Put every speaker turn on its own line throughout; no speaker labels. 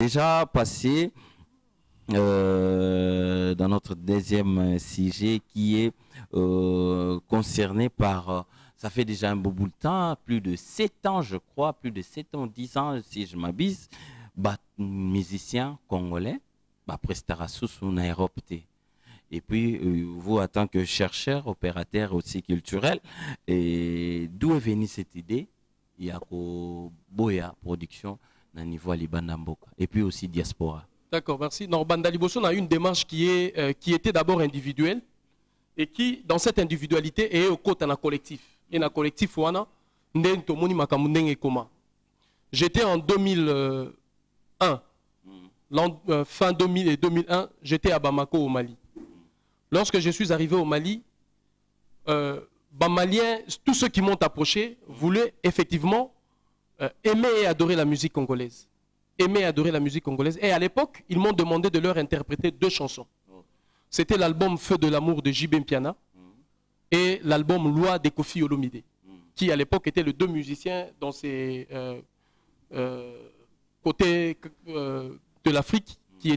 Déjà passé dans notre deuxième sujet qui est concerné par, ça fait déjà un beau bout de temps, plus de 7 ans je crois, plus de 7 ans, 10 ans si je m'abuse, musicien congolais, prestera sous son Europe. Et puis, vous, en tant que chercheur, opérateur aussi culturel, d'où est venue cette idée? Il y a Boya Production au niveau Libanamboka et puis aussi diaspora.
D'accord, merci. Dans Banda Liboso, on a une démarche qui était d'abord individuelle et qui, dans cette individualité, est au côté d'un collectif. Et un collectif, j'étais en 2001, fin 2000 et 2001, j'étais à Bamako au Mali. Lorsque je suis arrivé au Mali, Maliens, tous ceux qui m'ont approché voulaient effectivement aimer et adorer la musique congolaise. Aimer et adorer la musique congolaise. Et à l'époque, ils m'ont demandé de leur interpréter 2 chansons. C'était l'album Feu de l'amour de J.B. Mpiana et l'album Loi de Kofi Olomide, qui à l'époque étaient les 2 musiciens dans ces côtés de l'Afrique qui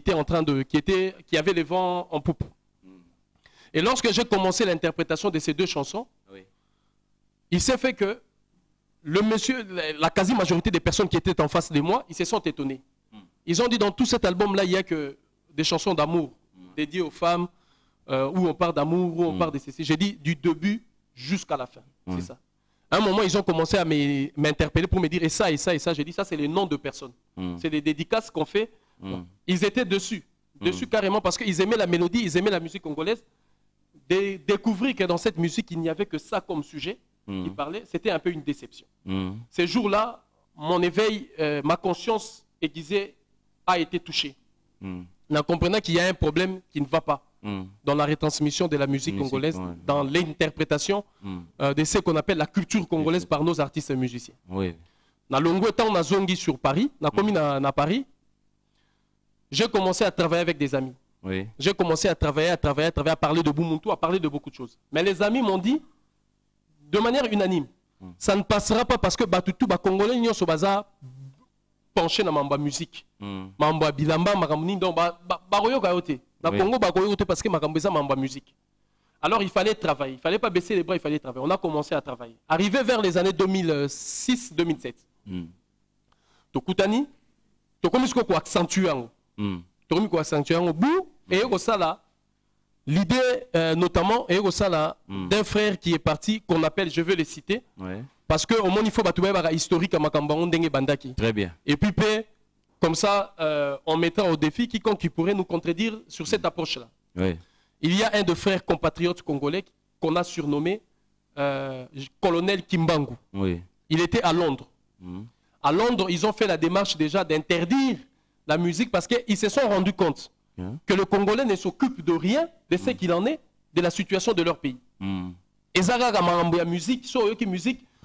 avaient les vents en poupe. Et lorsque j'ai commencé l'interprétation de ces 2 chansons, il s'est fait que la quasi-majorité des personnes qui étaient en face de moi, ils se sont étonnés. Ils ont dit dans tout cet album-là, il n'y a que des chansons d'amour dédiées aux femmes, où on parle d'amour, où on parle de ceci. J'ai dit du début jusqu'à la fin. C'est ça. À un moment, ils ont commencé à m'interpeller pour me dire et ça, et ça, et ça. J'ai dit ça, c'est les noms de personnes. C'est des dédicaces qu'on fait. Ils étaient dessus carrément parce qu'ils aimaient la mélodie, ils aimaient la musique congolaise. Découvrir que dans cette musique, il n'y avait que ça comme sujet qui parlait, c'était un peu une déception. Ces jours-là, mon éveil, ma conscience aiguisée a été touchée. En comprenant qu'il y a un problème qui ne va pas dans la retransmission de la musique congolaise, dans l'interprétation de ce qu'on appelle la culture congolaise par nos artistes et musiciens. Dans Longo, étant on a zongi sur Paris, on a commis à Paris, j'ai commencé à travailler avec des amis. J'ai commencé à travailler, à parler de Boumuntu, à parler de beaucoup de choses. Mais les amis m'ont dit, de manière unanime, ça ne passera pas parce que Batutu, Congolais, ils sont penchés dans la musique. Mamba bilamba, makamuni, donc baroyo kayote. Dans le Congo, baroyo parce que makambeza mamba musique. Alors il fallait travailler, il ne fallait pas baisser les bras, il fallait travailler. On a commencé à travailler. Arrivé vers les années 2006-2007. Tokutani, tokomisko ko accentuer en tokomisko accentuer en bout. Et l'idée notamment d'un frère qui est parti, qu'on appelle, je veux le citer, parce qu'au moins il faut battre historique à Makambangon Dengue Bandaki.
Très bien.
Et puis, comme ça, on mettra au défi quiconque qui pourrait nous contredire sur cette approche-là. Il y a un de frères compatriotes congolais qu'on a surnommé colonel Kimbangu. Il était à Londres. À Londres, ils ont fait la démarche déjà d'interdire la musique parce qu'ils se sont rendus compte que le Congolais ne s'occupe de rien de ce qu'il en est de la situation de leur pays. Et ça, la musique,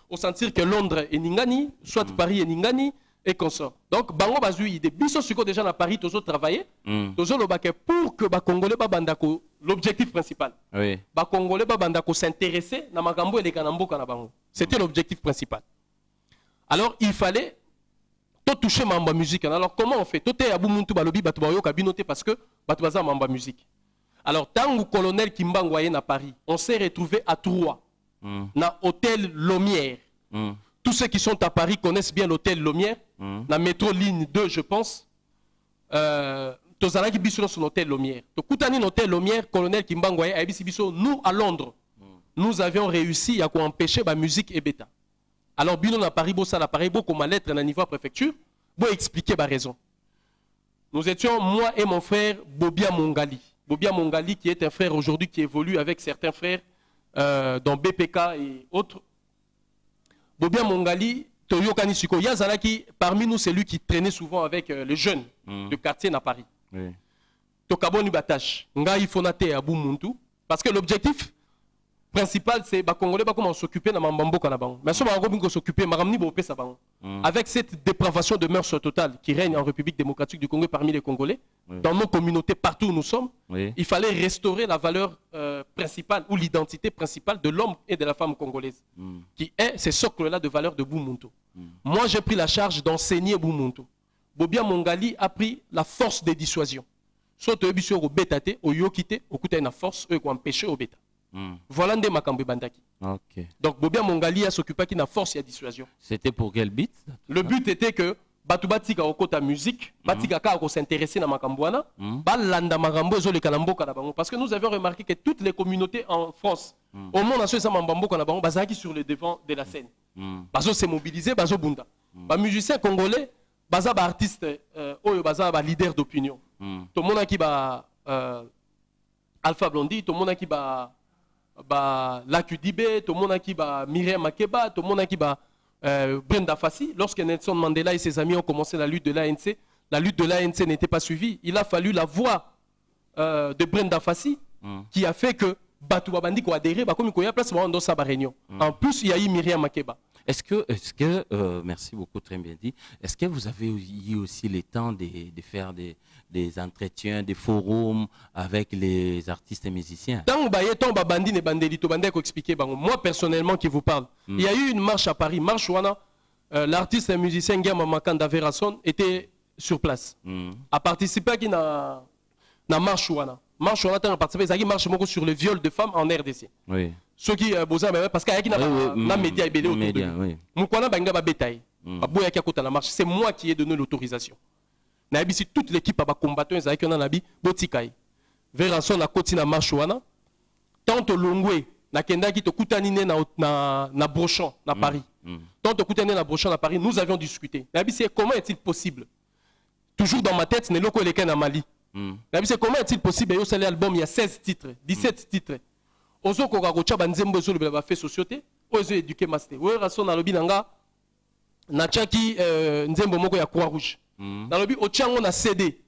au sentir que Londres est Ningani, soit Paris est Ningani, et consort. Donc, Bango Bazui, des bisous sur déjà à Paris, tous travailler, tous pour que les Congolais bandako l'objectif principal. Les Congolais bandako s'intéresser na makambo et les kanambo kanabango. C'était l'objectif principal. Alors, il fallait toucher mamba musique. Alors comment on fait? Toté abu muntu balobi batu bayo kabinoté parce que batu baza mamba musique. Alors tant que colonel Kimbangu aye na Paris, on s'est retrouvé à Troyes, na hôtel Lomière. Tous ceux qui sont à Paris connaissent bien l'hôtel Lomière, na métro ligne 2 je pense. Tozala ki biso sur l'hôtel Lomière. To kutani l'hôtel Lomière, colonel Kimbangu aye abisi biso nous à Londres. Nous avions réussi à empêcher la musique et bêta. Alors, bino na Paris, bossa la Paris, beaucoup ma lettre na niveau préfecture, pour expliquer ma raison. Nous étions, moi et mon frère, Bobia Mongali. Bobia Mongali, qui est un frère aujourd'hui qui évolue avec certains frères dans BPK et autres. Bobia Mongali, Toyo Kanisiko, Yazalaki, parmi nous, c'est lui qui traînait souvent avec les jeunes de quartier na Paris. Tokaboni Batache, Nga Ifonate Abou Muntu, parce que l'objectif principal, c'est que les Congolais vont s'occuper de Mambambo Kanabango. Mais si on va s'occuper avec cette dépravation de mœurs totale qui règne en République démocratique du Congo parmi les Congolais, dans nos communautés, partout où nous sommes, il fallait restaurer la valeur principale ou l'identité principale de l'homme et de la femme congolaise, qui est ce socle-là de valeur de Boumuntu. Moi, j'ai pris la charge d'enseigner Boumuntu. Bobia Mongali a pris la force de dissuasion. Soit tu es au bêta, au yokite, au côté de force, eux qui empêché au bêta. Voilà un des makambe bandaki.
Ok.
Donc Bobia Mongali a s'occupé de la force et la dissuasion.
C'était pour quel but?
Le but était que Batubatika au côté musique, Batika ka s'intéresser à Makambouana, Balanda Marambo et Zole Kalambo Kanabango. Parce que nous avons remarqué que toutes les communautés en France, au monde, ça Mambambo Kanabango, Bazaki sur le devant de la scène. Bazo s'est mobilisé, Bazo Bunda. Ba musicien congolais, Baza ba artiste, Oyo Baza ba leader d'opinion. Tout le monde qui ba Alpha Blondy, tout le monde qui ba Lakudibé, tout le monde qui ba Myriam Makeba, tout le monde qui ba Brenda Fassi. Lorsque Nelson Mandela et ses amis ont commencé la lutte de l'ANC n'était pas suivie. Il a fallu la voix de Brenda Fassi qui a fait que Batou Babandi a adhéré, comme il y a place dans sa réunion. En plus, il y a eu Myriam Makeba.
Est-ce que merci beaucoup, très bien dit. Est-ce que vous avez eu aussi le temps de faire des entretiens, des forums avec les artistes et musiciens?
Moi, personnellement, qui vous parle, il y a eu une marche à Paris, marche Wana. L'artiste et musicien Ngama Makanda Verason était sur place. A participé à la marche Wana. Marche Wana a participé à la marche sur le viol de femmes en RDC.
Oui.
Ceux qui parce qu'il y a un média autour de nous. C'est moi qui ai donné l'autorisation. Toute l'équipe a combattu avec un anabi botikai. Verason a continué la marche wana. Tant au Longwe na kenda qui te kutanine na Brochon na Paris. Tant au kutanine na Brochon na Paris, nous avions discuté. C'est comment est-il possible? Toujours dans ma tête, n'est loko leken na Mali. C'est comment est-il possible? Il y a un album, il y a 16 titres, 17 titres. Ozo kokakocha banzembo zo le fait société, ozo éduquer master. Ouais rason na lobi nanga na chaki nzembo moko ya Croix Rouge. Na lobi ochango na CD,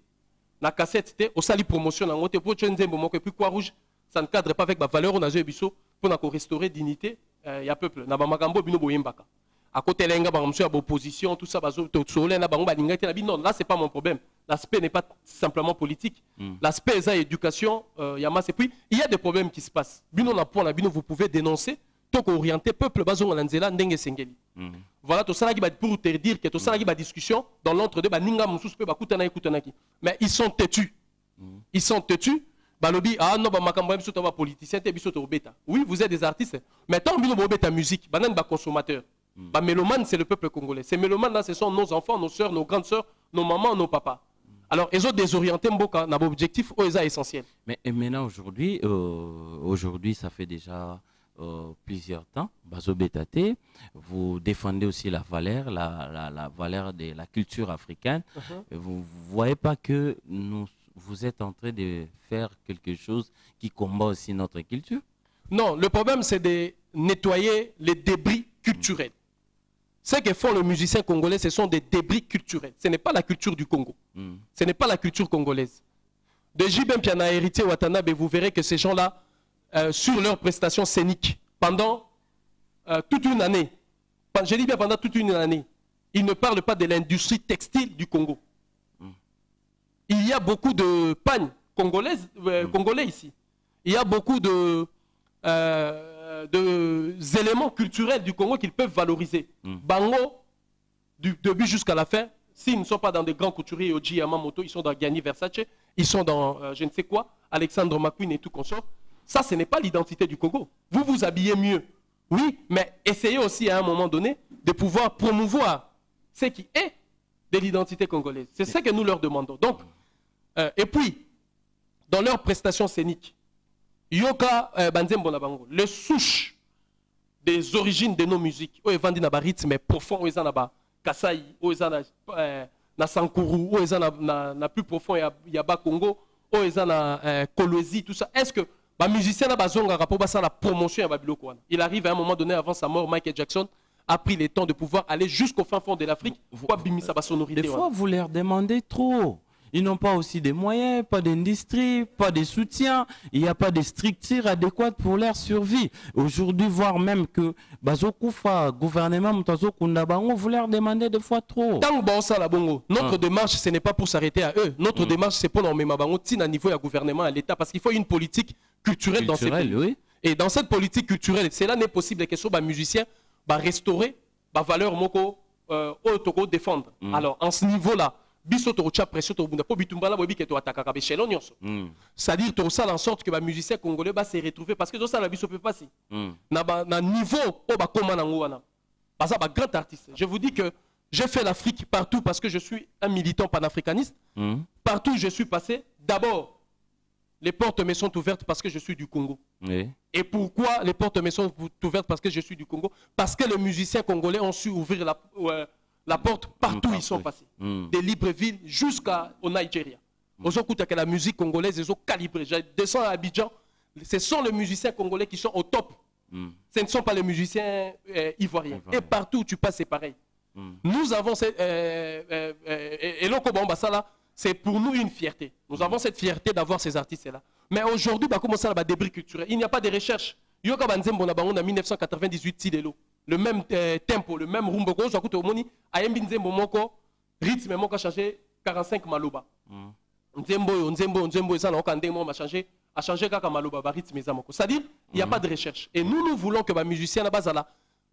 na cassette te, au sali promotion na ngote pour nzembo moko et puis Croix Rouge, ça ne cadre pas avec ma valeur on a zo biso pour na ko restaurer dignité ya peuple. Na ba makambo bino boyembaka. À côté lenga ba monsieur opposition tout ça bazo to sole na bango balinga te na bi non là c'est pas mon problème. L'aspect n'est pas simplement politique. L'aspect est éducation, Yamas. Et puis, il y a des problèmes qui se passent. Bino na point, vous pouvez dénoncer, tant qu'orienter peuple, bazo lanzela, ndenge sengeli. Voilà, tout ça pour te dire que tout ça qui discussion dans l'entre-deux, ninga moussous pe bakutana ekutanaki. Mais ils sont têtus. Ils sont têtus. Balobi, ah non, makambo biso to ba politicien, te biso to beta. Oui, vous êtes des artistes, mais tant bino bo beta musique, banan ba consommateur. Ba mélomane, c'est le peuple congolais. Ces mélomanes là, ce sont nos enfants, nos sœurs, nos grandes sœurs, nos mamans, nos papas. Alors, ils ont désorienté Mboka, n'a pas objectif, eux, c'est essentiel.
Mais maintenant, aujourd'hui, ça fait déjà plusieurs temps, Bazo Betate, vous défendez aussi la valeur, la valeur de la culture africaine. Vous ne voyez pas que vous êtes en train de faire quelque chose qui combat aussi notre culture?
Non, le problème, c'est de nettoyer les débris culturels. Ce que font les musiciens congolais, ce sont des débris culturels. Ce n'est pas la culture du Congo. Ce n'est pas la culture congolaise. De Jibem Piana héritier Watanabe, vous verrez que ces gens-là, sur leurs prestations scéniques, pendant toute une année, je dis bien pendant toute une année, ils ne parlent pas de l'industrie textile du Congo. Il y a beaucoup de pagnes congolaises, congolais ici. Il y a beaucoup de éléments culturels du Congo qu'ils peuvent valoriser. Bango, du début jusqu'à la fin, s'ils ne sont pas dans des grands couturiers, Oji Yamamoto, ils sont dans Gianni Versace, ils sont dans je ne sais quoi, Alexandre McQueen et tout consort. Ça, ce n'est pas l'identité du Congo. Vous vous habillez mieux. Oui, mais essayez aussi à un moment donné de pouvoir promouvoir ce qui est de l'identité congolaise. C'est ça que nous leur demandons. Donc, et puis, dans leurs prestations scéniques, Yoka Banzembo Nabango, le souche des origines de nos musiques, où ils vendent un rythme profond, où ils ont un Kasaï, où ils ont un Sankuru, où ils ont un plus profond, il y a Congo, où ils ont un Kolwezi, tout ça. Est-ce que les musiciens pour la promotion à il arrive à un moment donné, avant sa mort, Michael Jackson a pris le temps de pouvoir aller jusqu'au fin fond de l'Afrique pour abîmer sa sonorité.
Des fois, vous leur demandez trop. Ils n'ont pas aussi des moyens, pas d'industrie, pas de soutien. Il n'y a pas de structure adéquate pour leur survie. Aujourd'hui, voire même que Bazokoufa, gouvernement, vous leur demandez des fois trop.
Notre démarche, ce n'est pas pour s'arrêter à eux. Notre démarche, c'est pour nommer Mabango à niveau du gouvernement, à l'État, parce qu'il faut une politique culturelle dans ces pays. Oui. Et dans cette politique culturelle, cela n'est possible que les musiciens restaurer la valeur moko au Togo défendre. Alors, en ce niveau-là, biso to cha pression to bunda po bitumbala bobi ke to ataka ka bechelo nyonso. C'est-à-dire to ça en sorte que ba musicien congolais ba se retrouver parce que to ça la biso peut pas si. Na niveau o ba koma na ngwana. Parce que ba grand artiste. Je vous dis que j'ai fait l'Afrique partout parce que je suis un militant panafricaniste. Partout où je suis passé, d'abord les portes me sont ouvertes parce que je suis du Congo. Oui. Et pourquoi les portes me sont ouvertes parce que je suis du Congo? Parce que les musiciens congolais ont su ouvrir la porte partout où ils sont passés. De Libreville jusqu'au Nigeria. Aujourd'hui, la musique congolaise est calibrée. Je descends à Abidjan. Ce sont les musiciens congolais qui sont au top. Ce ne sont pas les musiciens ivoiriens. Et partout où tu passes, c'est pareil. Nous avons cette... et c'est pour nous une fierté. Nous avons cette fierté d'avoir ces artistes-là. Mais aujourd'hui, bah, comment ça, bah, débris culturel. Il n'y a pas de recherche. Yoka Banzembo na bango na 1998 Tidelo. Le même tempo, le même rumbo. Quand on écoute moni, ayembi Nzembo moko rythme moko a changé 45 maloba. Nzembo ça na okande mo a changé kaka maloba ba rythme za moko. C'est-à-dire, il n'y a pas de recherche. Et nous voulons que ba musicien na bazala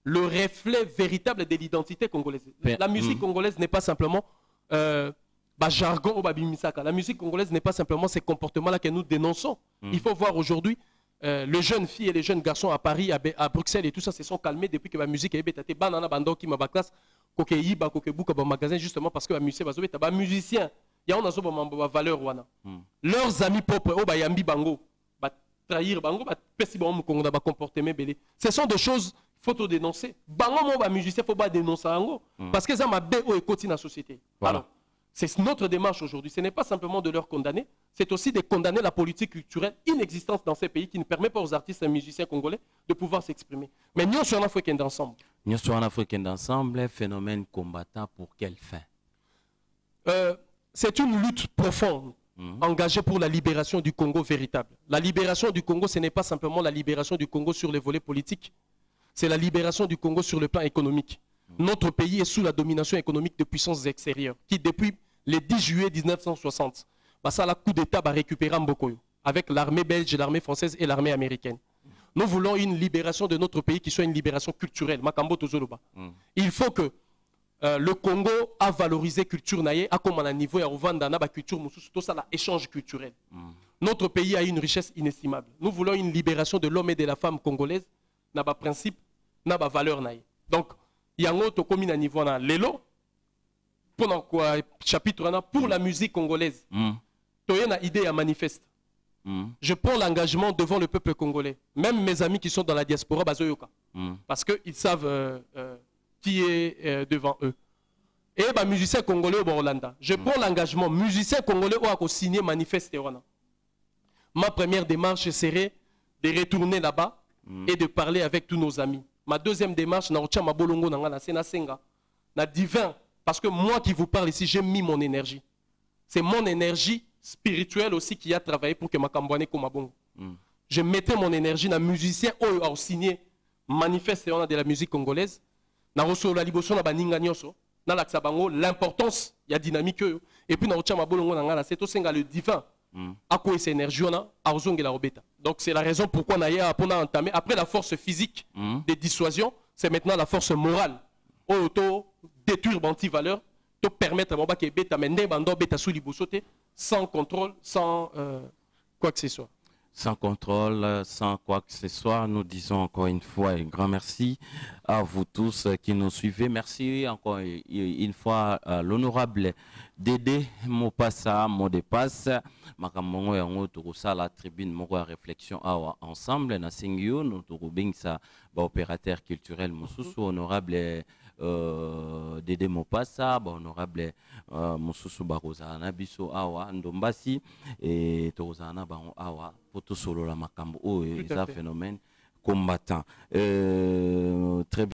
le reflet véritable de l'identité congolaise. La musique congolaise n'est pas simplement jargon ou bimisaka. La musique congolaise n'est pas simplement ces comportements-là que nous dénonçons. Il faut voir aujourd'hui les jeunes filles et les jeunes garçons à Paris, à Bruxelles et tout ça se sont calmés depuis que la musique est bétatée. Banana bando qui m'a classe, kokeyiba kokebuka ba magasin justement parce que la musique bazo beta ba musicien. Ya on a so ba valeur wana. Leurs amis propres ba yambi bango, ba trahir bango, ba pesi ba Congo ba comportement belé. Ce sont des choses faut te dénoncer. Bango mo ba musicien faut pas dénoncer bango parce que ça m'a bé au écoute dans la société. Voilà. Alors, c'est notre démarche aujourd'hui. Ce n'est pas simplement de leur condamner, c'est aussi de condamner la politique culturelle inexistante dans ces pays qui ne permet pas aux artistes et musiciens congolais de pouvoir s'exprimer. Mais nous sommes en Afrique d'ensemble.
Nous sommes en Afrique d'ensemble, phénomène combattant pour quelle fin?
C'est une lutte profonde, engagée pour la libération du Congo véritable. La libération du Congo, ce n'est pas simplement la libération du Congo sur les volets politiques, c'est la libération du Congo sur le plan économique. Notre pays est sous la domination économique de puissances extérieures qui, depuis le 10 juillet 1960, ça la coup d'État va récupérer Mbokoyo avec l'armée belge, l'armée française et l'armée américaine. Nous voulons une libération de notre pays qui soit une libération culturelle. Makambo Tozoloba. Il faut que le Congo a valorisé culture naïe, a comme un niveau à Rwanda, na ba culture mususu, tout ça là échange culturel. Notre pays a une richesse inestimable. Nous voulons une libération de l'homme et de la femme congolaise, na ba principe, na ba valeur naïe. Donc yango to komi na niveau na lelo pendant quoi chapitre pour la musique congolaise. Toye na idée à manifeste. Je prends l'engagement devant le peuple congolais. Même mes amis qui sont dans la diaspora bazoyoka. Parce qu'ils savent qui est devant eux. Et bah musicien congolais au Hollande. Je prends l'engagement musicien congolais au signer manifeste. Ma première démarche serait de retourner là-bas et de parler avec tous nos amis. Ma deuxième démarche, na divin, parce que moi qui vous parle ici, j'ai mis mon énergie. C'est mon énergie spirituelle aussi qui a travaillé pour que ma cambouane comme bon. Je mettais mon énergie dans musicien au signé manifeste de la musique congolaise. Na reçu la liboso na baninga nyoso, na laksa bango l'importance il y a dynamique et puis na ocha mabolongo na ngana c'est to senga le divin. À quoi cette énergie on a la robeta. Donc c'est la raison pourquoi on a entamé après la force physique de dissuasion, c'est maintenant la force morale. Auto détruire banti valeur, te permettre à que beta mende bando beta sous libosote sans contrôle, sans quoi que ce soit.
Sans contrôle, sans quoi que ce soit, nous disons encore une fois un grand merci à vous tous qui nous suivez. Merci encore une fois à l'honorable Dédé Mopassa Modepasse. Makamongo yango turusa la tribune moko ya réflexion awa ensemble na singyo nous turubingsa ba opérateur culturel mususu honorable Dédé Mopassa, honorable Mususu Barozana Biso Awa, Ndombasi et Torozana Baron Awa, Poto Solo la Makambo, et ça phénomène combattant. Très